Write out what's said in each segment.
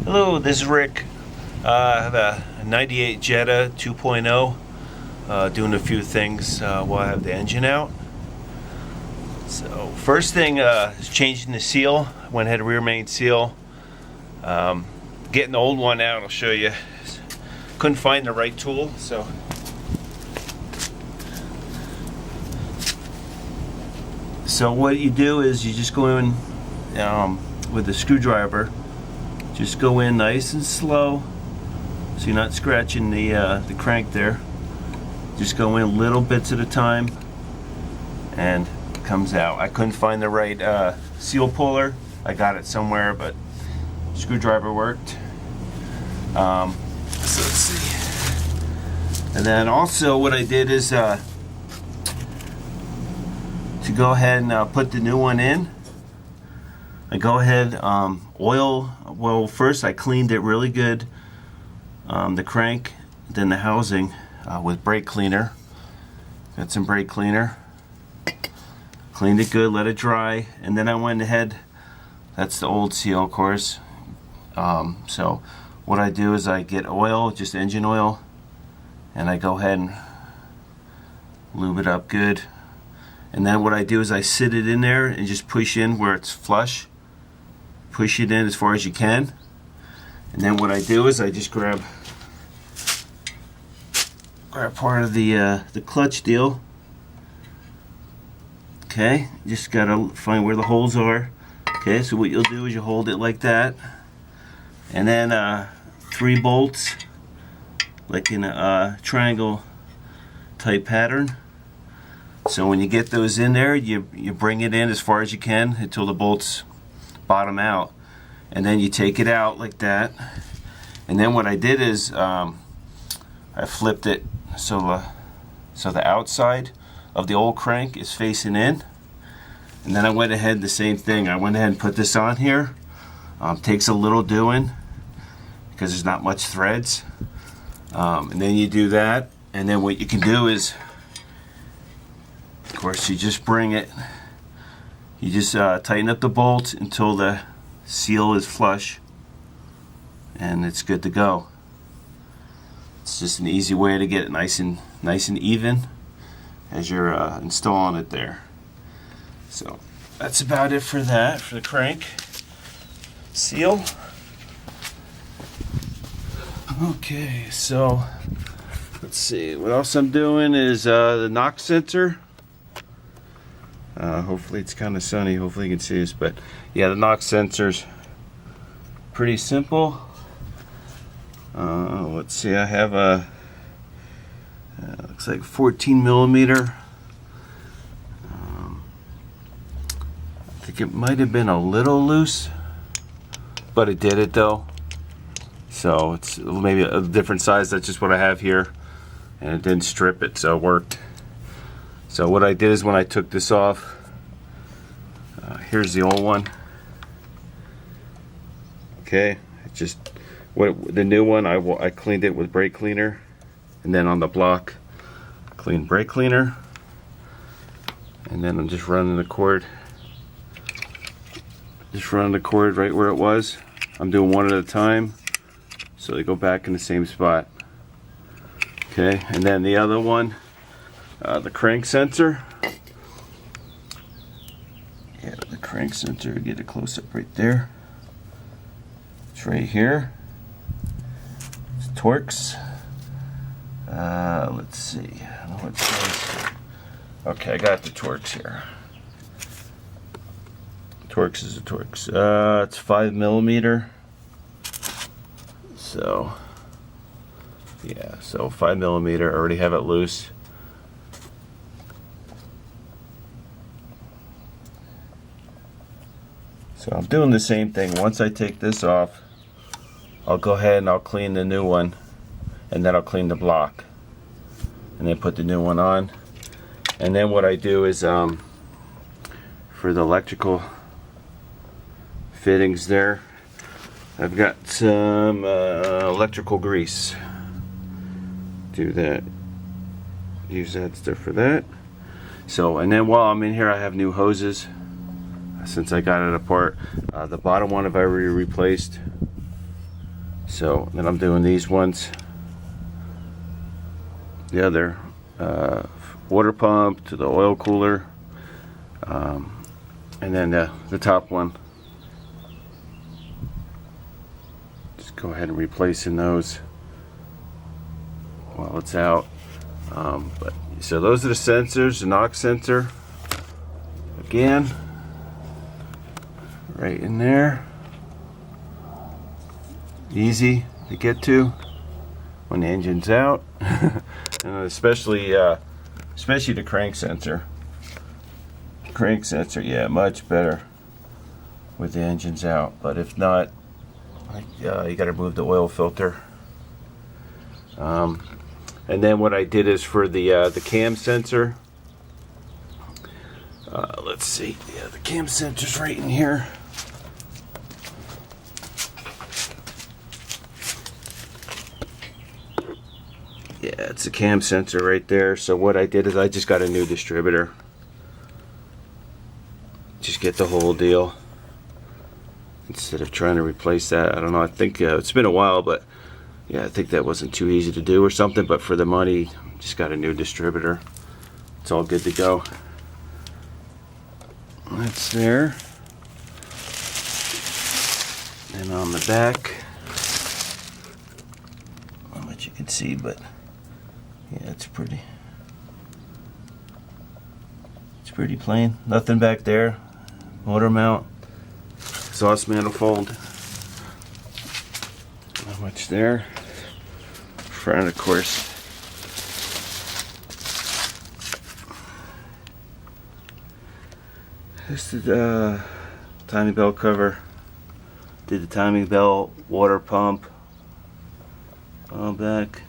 Hello, this is Rick. I have a 98 Jetta 2.0, doing a few things while I have the engine out. So first thing is changing the seal. Went ahead rear main seal. Getting the old one out, I'll show you. Couldn't find the right tool, so what you do is you just go in with the screwdriver. Just go in nice and slow, so you're not scratching the crank there. Just go in little bits at a time, and it comes out. I couldn't find the right seal puller. I got it somewhere, but screwdriver worked. So let's see. And then also what I did is to go ahead and put the new one in. I go ahead, well first I cleaned it really good, the crank, then the housing with brake cleaner. Got some brake cleaner, cleaned it good, let it dry, and then I went ahead, that's the old seal of course. So what I do is I get oil, just engine oil, and I go ahead and lube it up good. And then what I do is I sit it in there and just push in where it's flush. Push it in as far as you can, and then what I do is I just grab part of the clutch deal. Okay, just gotta find where the holes are. Okay, so what you'll do is you hold it like that, and then 3 bolts, like in a triangle type pattern. So when you get those in there, you bring it in as far as you can until the bolts bottom out, and then you take it out like that. And then what I did is I flipped it so the outside of the old crank is facing in, and then I went ahead the same thing. I went ahead and put this on here. Takes a little doing because there's not much threads, and then you do that, and then what you can do is, of course, you just bring it. You just tighten up the bolt until the seal is flush, and it's good to go. It's just an easy way to get it nice and even as you're installing it there. So that's about it for that, for the crank seal. Okay, so let's see what else I'm doing is the knock sensor. Hopefully it's kind of sunny, hopefully you can see this, but yeah, the knock sensor's pretty simple. Let's see, I have a looks like 14 millimeter. I think it might have been a little loose, but it did it though. So it's maybe a different size. That's just what I have here, and it didn't strip it, so it worked. So what I did is when I took this off, here's the old one. Okay, the new one I cleaned it with brake cleaner, and then on the block, clean brake cleaner, and then I'm just running the cord. Just running the cord right where it was. I'm doing one at a time, so they go back in the same spot. Okay, and then the other one. The crank sensor. Yeah, the crank sensor, get a close up right there. It's right here. It's Torx. Let's see. I don't know what it says. Okay, I got the Torx here. Torx is a Torx. It's 5 millimeter. So, yeah, so 5 millimeter. I already have it loose. So I'm doing the same thing. Once I take this off, I'll go ahead and I'll clean the new one, and then I'll clean the block, and then put the new one on. And then what I do is for the electrical fittings there, I've got some electrical grease. Do that. Use that stuff for that. So, and then while I'm in here, I have new hoses. Since I got it apart, the bottom one I've already replaced. So then I'm doing these ones. The other water pump to the oil cooler, and then the top one. Just go ahead and replacing those while it's out. So those are the sensors. The knock sensor, again, right in there. Easy to get to when the engine's out. And especially the crank sensor. Crank sensor, yeah, much better with the engine's out. But if not, you got to remove the oil filter. And then what I did is for the cam sensor. Let's see, yeah, the cam sensor's right in here. Yeah, it's a cam sensor right there. So what I did is I just got a new distributor. Just get the whole deal instead of trying to replace that. I don't know, I think it's been a while, but yeah, I think that wasn't too easy to do or something. But for the money, just got a new distributor. It's all good to go. That's there. And on the back, not much you can see, but yeah, it's pretty plain. Nothing back there. Motor mount, exhaust manifold. Not much there. Front, of course. This is the timing belt cover. Did the timing belt, water pump, all back.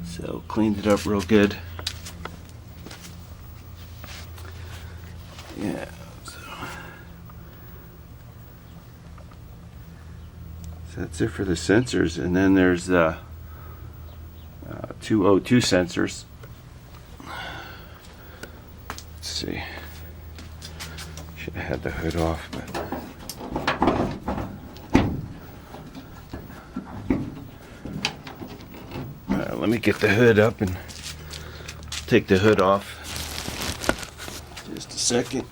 So cleaned it up real good. Yeah. So that's it for the sensors, and then there's the 202 sensors. Let's see. Should have had the hood off, but let me get the hood up and take the hood off. Just a second.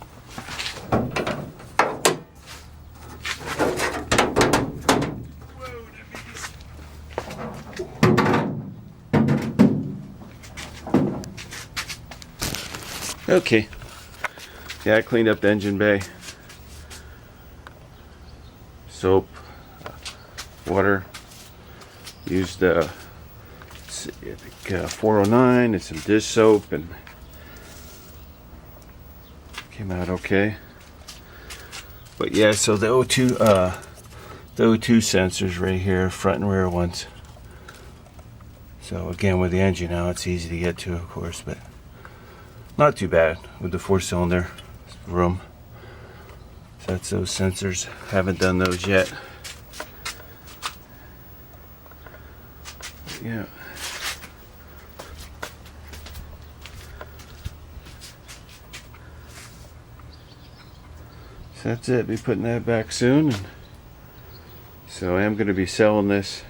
Okay. Yeah, I cleaned up the engine bay. Soap, water. Used I think 409 and some dish soap, and came out okay. But yeah, so the O2 sensors right here, front and rear ones. So again, with the engine out, it's easy to get to, of course, but not too bad with the 4-cylinder room. So that's those sensors. Haven't done those yet. Yeah. So that's it. Be putting that back soon. And so I am going to be selling this.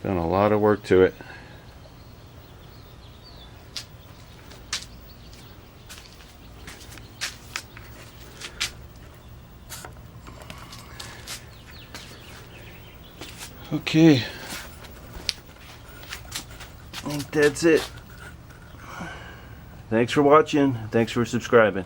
Done a lot of work to it. Okay. I think that's it. Thanks for watching. Thanks for subscribing.